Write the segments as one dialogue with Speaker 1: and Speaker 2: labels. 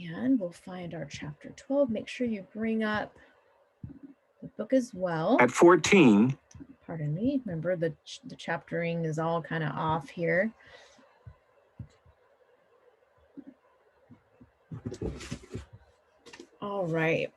Speaker 1: And we'll find our chapter 12. Make sure you bring up the book as well.
Speaker 2: At 14.
Speaker 1: Pardon me. Remember, the chaptering is all kind of off here. All right.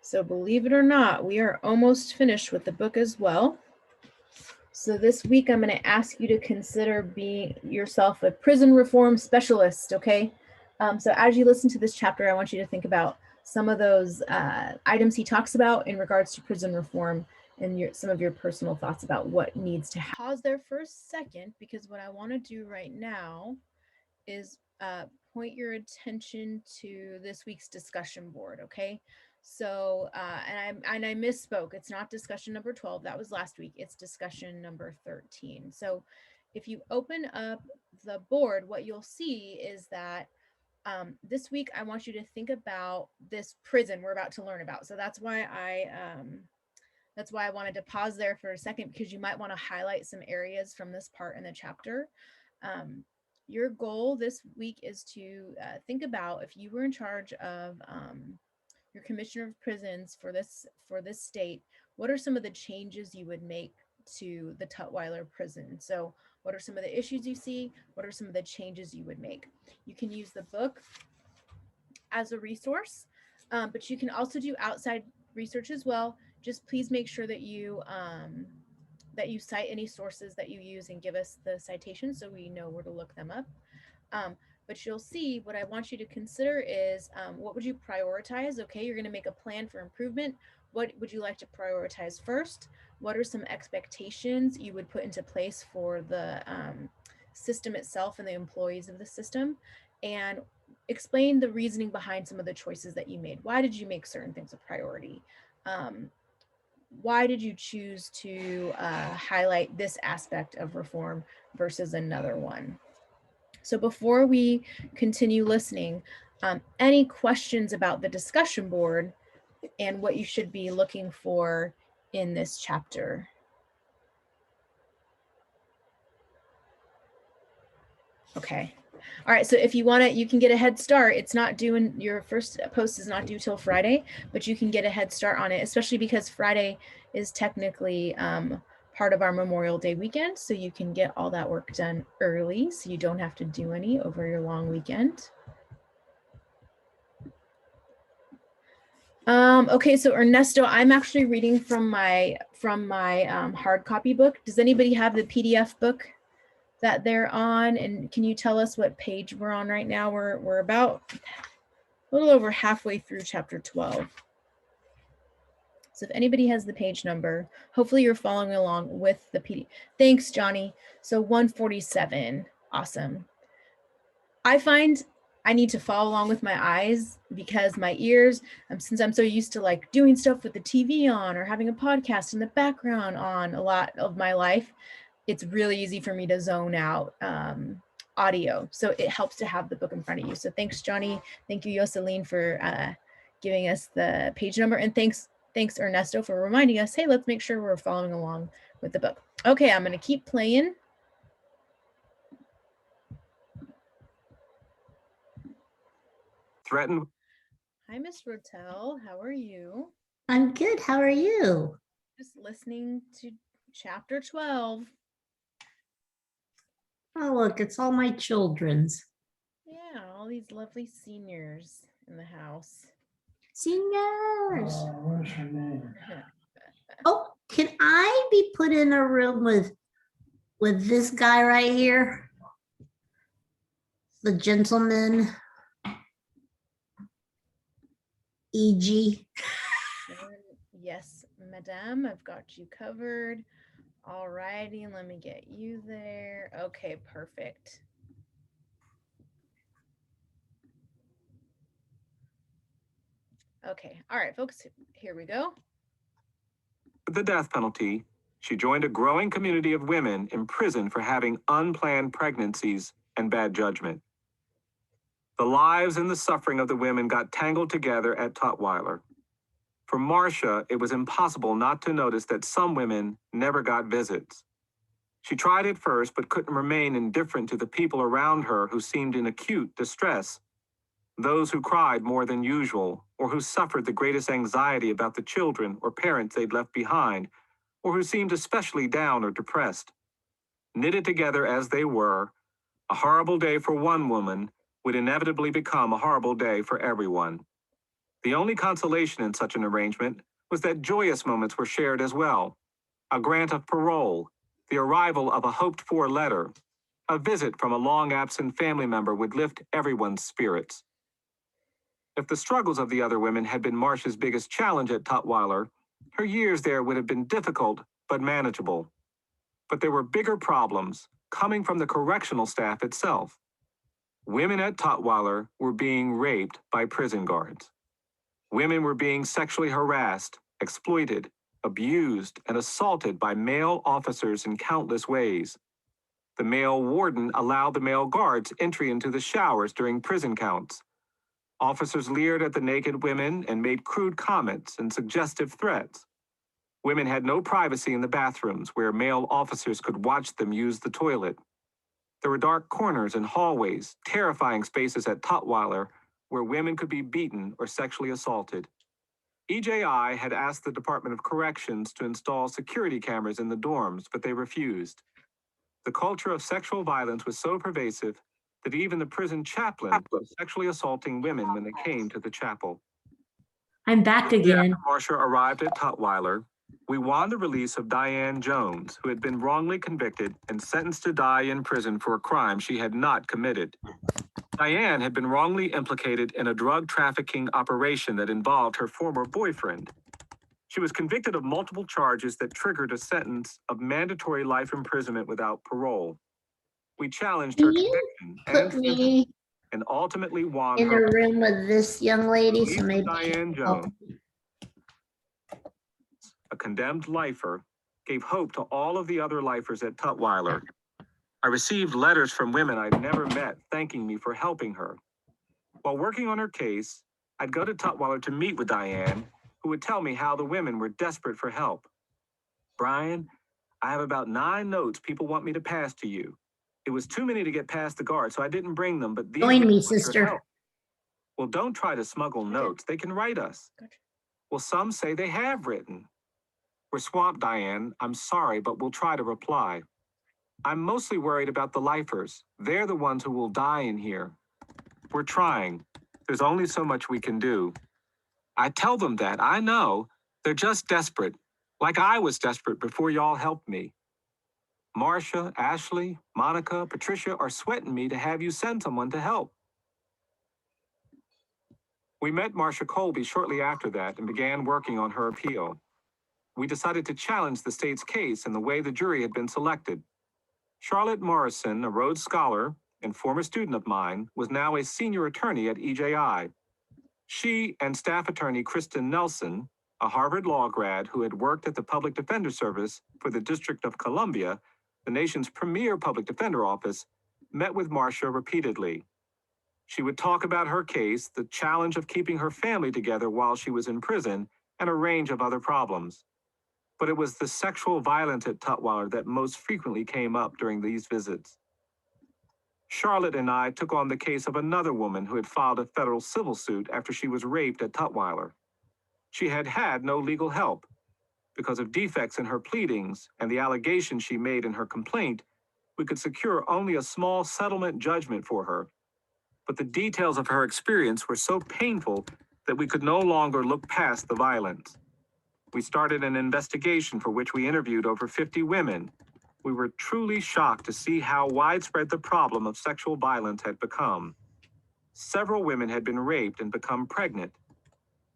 Speaker 1: So believe it or not, we are almost finished with the book as well. So this week, I'm going to ask you to consider being yourself a prison reform specialist, okay? So as you listen to this chapter, I want you to think about some of those items he talks about in regards to prison reform and some of your personal thoughts about what needs to happen. Pause there for a second, because what I want to do right now is point your attention to this week's discussion board, okay? So, and I misspoke. It's not discussion number 12. That was last week. It's discussion number 13. So if you open up the board, what you'll see is that this week I want you to think about this prison we're about to learn about. So that's why I wanted to pause there for a second, because you might want to highlight some areas from this part in the chapter. Your goal this week is to think about, if you were in charge of your commissioner of prisons for this state, what are some of the changes you would make to the Tutwiler prison? So what are some of the issues you see? What are some of the changes you would make? You can use the book as a resource, but you can also do outside research as well. Just please make sure that you cite any sources that you use and give us the citations so we know where to look them up. But you'll see what I want you to consider is what would you prioritize? Okay, you're going to make a plan for improvement. What would you like to prioritize first? What are some expectations you would put into place for the system itself and the employees of the system? And explain the reasoning behind some of the choices that you made. Why did you make certain things a priority? Why did you choose to highlight this aspect of reform versus another one? So before we continue listening, any questions about the discussion board and what you should be looking for in this chapter? Okay. All right, so if you want to, you can get a head start. It's not due in, your first post is not due till Friday, but you can get a head start on it, especially because Friday is technically part of our Memorial Day weekend. So you can get all that work done early, so you don't have to do any over your long weekend. Okay, so Ernesto, I'm actually reading from my hard copy book. Does anybody have the PDF book that they're on? And can you tell us what page we're on right now? We're about a little over halfway through chapter 12. So if anybody has the page number, hopefully you're following along with the PDF. Thanks, Johnny. So 147. Awesome. I find I need to follow along with my eyes, because my ears, since I'm so used to like doing stuff with the TV on or having a podcast in the background on a lot of my life, it's really easy for me to zone out audio. So it helps to have the book in front of you. So thanks, Johnny. Thank you, Yoseline, for giving us the page number. And thanks, Ernesto, for reminding us, hey, let's make sure we're following along with the book. Okay, I'm going to keep playing.
Speaker 2: Threatened.
Speaker 1: Hi, Miss Rotel. How are you?
Speaker 3: I'm good. How are you?
Speaker 1: Just listening to chapter 12.
Speaker 3: Oh, look, it's all my children's.
Speaker 1: Yeah, all these lovely seniors in the house.
Speaker 3: Seniors.
Speaker 4: What's her name?
Speaker 3: Oh, can I be put in a room with this guy right here? The gentleman. E.G.
Speaker 1: Yes, madame, I've got you covered. All righty, let me get you there. Okay, perfect. Okay, all right, folks, here we go.
Speaker 2: With the death penalty, she joined a growing community of women imprisoned for having unplanned pregnancies and bad judgment. The lives and the suffering of the women got tangled together at Tutwiler. For Marcia, it was impossible not to notice that some women never got visits. She tried at first, but couldn't remain indifferent to the people around her who seemed in acute distress. those who cried more than usual, or who suffered the greatest anxiety about the children or parents they'd left behind, or who seemed especially down or depressed. Knitted together as they were, a horrible day for one woman would inevitably become a horrible day for everyone. The only consolation in such an arrangement was that joyous moments were shared as well. A grant of parole, the arrival of a hoped-for letter, a visit from a long-absent family member would lift everyone's spirits. If the struggles of the other women had been Marcia's biggest challenge at Tutwiler, her years there would have been difficult but manageable. But there were bigger problems coming from the correctional staff itself. Women at Tutwiler were being raped by prison guards. Women were being sexually harassed, exploited, abused, and assaulted by male officers in countless ways. The male warden allowed the male guards entry into the showers during prison counts. Officers leered at the naked women and made crude comments and suggestive threats. Women had no privacy in the bathrooms where male officers could watch them use the toilet. There were dark corners and hallways, terrifying spaces at Tutwiler where women could be beaten or sexually assaulted. EJI had asked the Department of Corrections to install security cameras in the dorms, but they refused. The culture of sexual violence was so pervasive that even the prison chaplain was sexually assaulting women when they came to the chapel.
Speaker 3: I'm back again.
Speaker 2: After Marcia arrived at Tutwiler, we won the release of Diane Jones, who had been wrongly convicted and sentenced to die in prison for a crime she had not committed. Diane had been wrongly implicated in a drug trafficking operation that involved her former boyfriend. She was convicted of multiple charges that triggered a sentence of mandatory life imprisonment without parole. We challenged her
Speaker 3: Can you
Speaker 2: conviction
Speaker 3: put
Speaker 2: and sentence
Speaker 3: me
Speaker 2: and ultimately won
Speaker 3: in
Speaker 2: her
Speaker 3: a room with this young lady?
Speaker 2: release
Speaker 3: So
Speaker 2: of
Speaker 3: maybe.
Speaker 2: Diane Jones, a condemned lifer, gave hope to all of the other lifers at Tutwiler. I received letters from women I'd never met thanking me for helping her. While working on her case, I'd go to Tutwiler to meet with Diane, who would tell me how the women were desperate for help. Brian, I have about 9 notes people want me to pass to you. It was too many to get past the guard, so I didn't bring them, but these
Speaker 3: Join
Speaker 2: women
Speaker 3: me,
Speaker 2: want your
Speaker 3: sister.
Speaker 2: help. Well, don't try to smuggle notes. They can write us.
Speaker 1: Gotcha.
Speaker 2: Well, some say they have written. We're swamped, Diane. I'm sorry, but we'll try to reply. I'm mostly worried about the lifers. They're the ones who will die in here. We're trying. There's only so much we can do. I tell them that, I know. They're just desperate. Like I was desperate before y'all helped me. Marcia, Ashley, Monica, Patricia are sweating me to have you send someone to help. We met Marcia Colby shortly after that and began working on her appeal. We decided to challenge the state's case and the way the jury had been selected. Charlotte Morrison, a Rhodes Scholar and former student of mine, was now a senior attorney at EJI. She and staff attorney Kristen Nelson, a Harvard Law grad who had worked at the Public Defender Service for the District of Columbia, the nation's premier public defender office, met with Marcia repeatedly. She would talk about her case, the challenge of keeping her family together while she was in prison, and a range of other problems. But it was the sexual violence at Tutwiler that most frequently came up during these visits. Charlotte and I took on the case of another woman who had filed a federal civil suit after she was raped at Tutwiler. She had had no legal help. Because of defects in her pleadings and the allegations she made in her complaint, we could secure only a small settlement judgment for her. But the details of her experience were so painful that we could no longer look past the violence. We started an investigation for which we interviewed over 50 women. We were truly shocked to see how widespread the problem of sexual violence had become. Several women had been raped and become pregnant.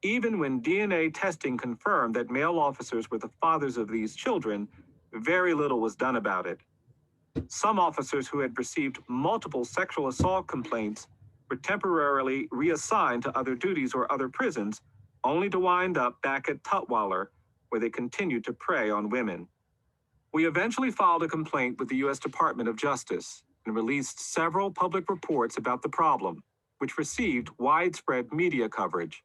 Speaker 2: Even when DNA testing confirmed that male officers were the fathers of these children, very little was done about it. Some officers who had received multiple sexual assault complaints were temporarily reassigned to other duties or other prisons, only to wind up back at Tutwiler, where they continued to prey on women. We eventually filed a complaint with the U.S. Department of Justice and released several public reports about the problem, which received widespread media coverage.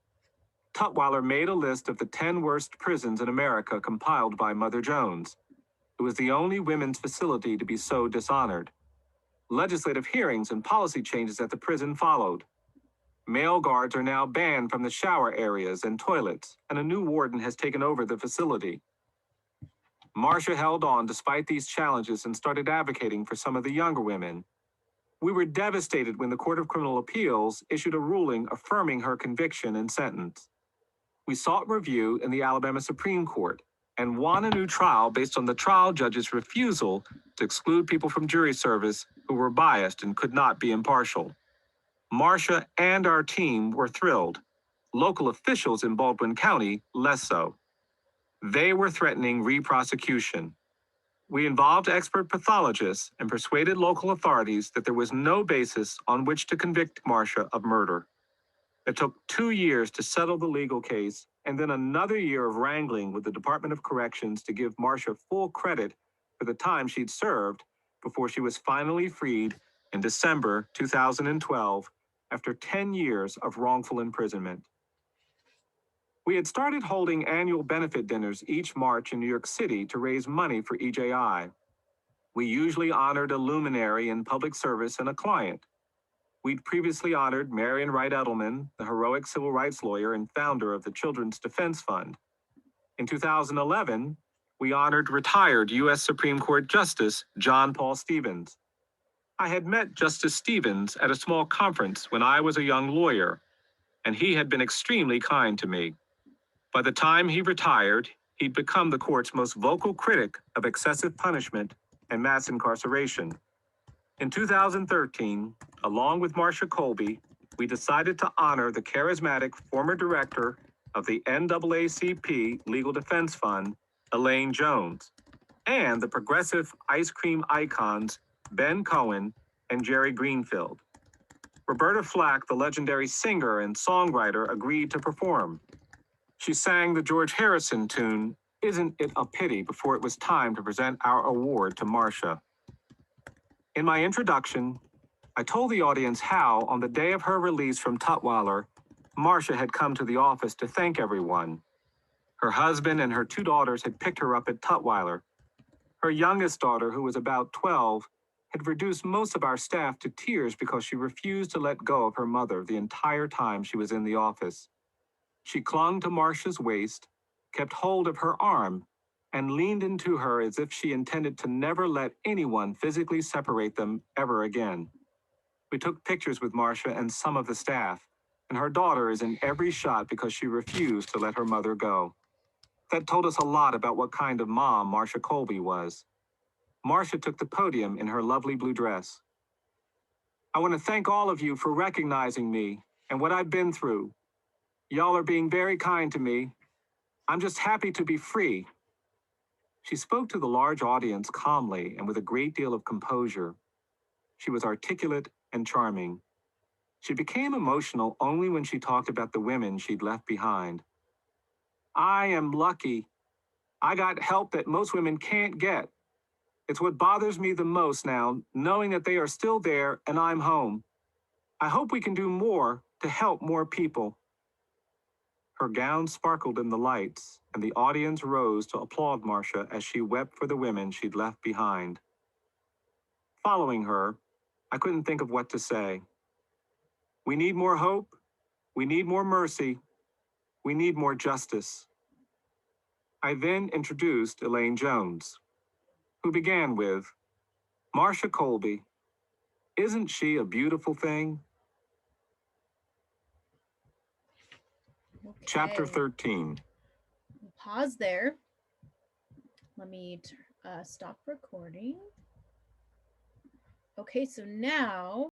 Speaker 2: Tutwiler made a list of the 10 worst prisons in America compiled by Mother Jones. It was the only women's facility to be so dishonored. Legislative hearings and policy changes at the prison followed. Male guards are now banned from the shower areas and toilets, and a new warden has taken over the facility. Marcia held on despite these challenges and started advocating for some of the younger women. We were devastated when the Court of Criminal Appeals issued a ruling affirming her conviction and sentence. We sought review in the Alabama Supreme Court and won a new trial based on the trial judge's refusal to exclude people from jury service who were biased and could not be impartial. Marcia and our team were thrilled. Local officials in Baldwin County less so. They were threatening re-prosecution. We involved expert pathologists and persuaded local authorities that there was no basis on which to convict Marcia of murder. It took 2 years to settle the legal case and then another year of wrangling with the Department of Corrections to give Marcia full credit for the time she'd served before she was finally freed in December 2012 after 10 years of wrongful imprisonment. We had started holding annual benefit dinners each March in New York City to raise money for EJI. We usually honored a luminary in public service and a client. We'd previously honored Marian Wright Edelman, the heroic civil rights lawyer and founder of the Children's Defense Fund. In 2011, we honored retired U.S. Supreme Court Justice John Paul Stevens. I had met Justice Stevens at a small conference when I was a young lawyer, and he had been extremely kind to me. By the time he retired, he'd become the court's most vocal critic of excessive punishment and mass incarceration. In 2013, along with Marcia Colby, we decided to honor the charismatic former director of the NAACP Legal Defense Fund, Elaine Jones, and the progressive ice cream icons Ben Cohen and Jerry Greenfield. Roberta Flack, the legendary singer and songwriter, agreed to perform. She sang the George Harrison tune, "Isn't It a Pity," before it was time to present our award to Marcia. In my introduction, I told the audience how, on the day of her release from Tutwiler, Marcia had come to the office to thank everyone. Her husband and her 2 daughters had picked her up at Tutwiler. Her youngest daughter, who was about 12, had reduced most of our staff to tears because she refused to let go of her mother the entire time she was in the office. She clung to Marcia's waist, kept hold of her arm, and leaned into her as if she intended to never let anyone physically separate them ever again. We took pictures with Marcia and some of the staff, and her daughter is in every shot because she refused to let her mother go. That told us a lot about what kind of mom Marcia Colby was. Marcia took the podium in her lovely blue dress. I want to thank all of you for recognizing me and what I've been through. Y'all are being very kind to me. I'm just happy to be free. She spoke to the large audience calmly and with a great deal of composure. She was articulate and charming. She became emotional only when she talked about the women she'd left behind. I am lucky. I got help that most women can't get. It's what bothers me the most now, knowing that they are still there and I'm home. I hope we can do more to help more people. Her gown sparkled in the lights, and the audience rose to applaud Marcia as she wept for the women she'd left behind. Following her, I couldn't think of what to say. We need more hope. We need more mercy. We need more justice. I then introduced Elaine Jones, who began with, Marcia Colby, isn't she a beautiful thing?
Speaker 1: Okay.
Speaker 2: Chapter 13.
Speaker 1: Pause there. Let me stop recording. Okay, so now